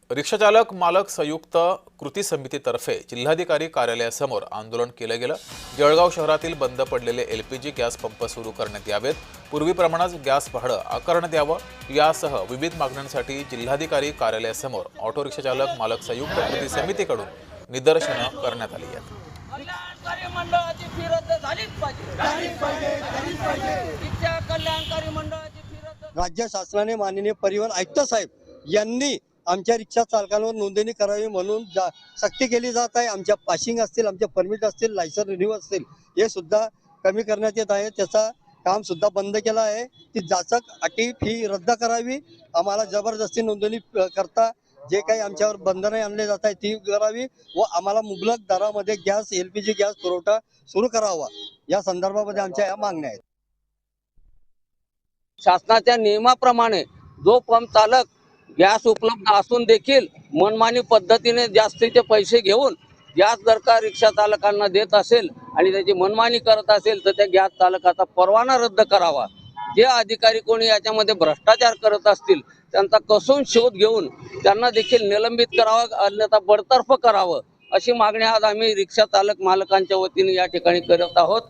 रिक्षाचालक मालक संयुक्त कृती समितीतर्फे जिल्हाधिकारी कार्यालयासमोर आंदोलन केलं गेलं। जळगाव शहरातील बंद पडलेले एलपीजी गॅस पंप सुरू करण्यात यावेत, पूर्वीप्रमाणेच गॅस भाडं आकारण्यात यावं यासह विविध मागण्यांसाठी जिल्हाधिकारी कार्यालयासमोर ऑटो रिक्षाचालक मालक संयुक्त कृती समितीकडून निदर्शनं करण्यात आली आहेत। कल्याणकारी मंडळाची फी रद्द झालीच पाहिजे। रिक्षा कल्याणकारी मंडळाची फी रद्द। राज्य शासनाने माननीय परिवहन आयुक्त साहेब यांनी आमच्या रिक्षा चालकांवर नोंदणी करावी म्हणून सक्ती केली जात आहे। आमच्या पासिंग असतील, आमच्या परमिट असतील, लायसन रिन्यू असतील, हे सुद्धा कमी करण्यात येत आहे। त्याचा काम सुद्धा बंद केला आहे। ती जाचक अटी फी रद्द करावी, आम्हाला जबरदस्ती नोंदणी करता जे काही आमच्यावर बंधने आणले जात आहे ती करावी व आम्हाला मुबलक दरामध्ये गॅस एलपीजी गॅस पुरवठा सुरू करावा, या संदर्भामध्ये आमच्या या मागण्या आहेत। शासनाच्या नियमाप्रमाणे जो पंप चालक गॅस उपलब्ध असून देखील मनमानी पद्धतीने जास्तीचे पैसे घेऊन गॅस जर का रिक्षा चालकांना देत असेल आणि त्याची मनमानी करत असेल तर त्या गॅस चालकाचा परवाना रद्द करावा। जे अधिकारी कोणी याच्यामध्ये भ्रष्टाचार करत असतील त्यांचा कसून शोध घेऊन त्यांना देखील निलंबित करावं, अन्यथा बडतर्फ करावं, अशी मागणी आज आम्ही रिक्षा चालक मालकांच्या वतीने या ठिकाणी करत आहोत।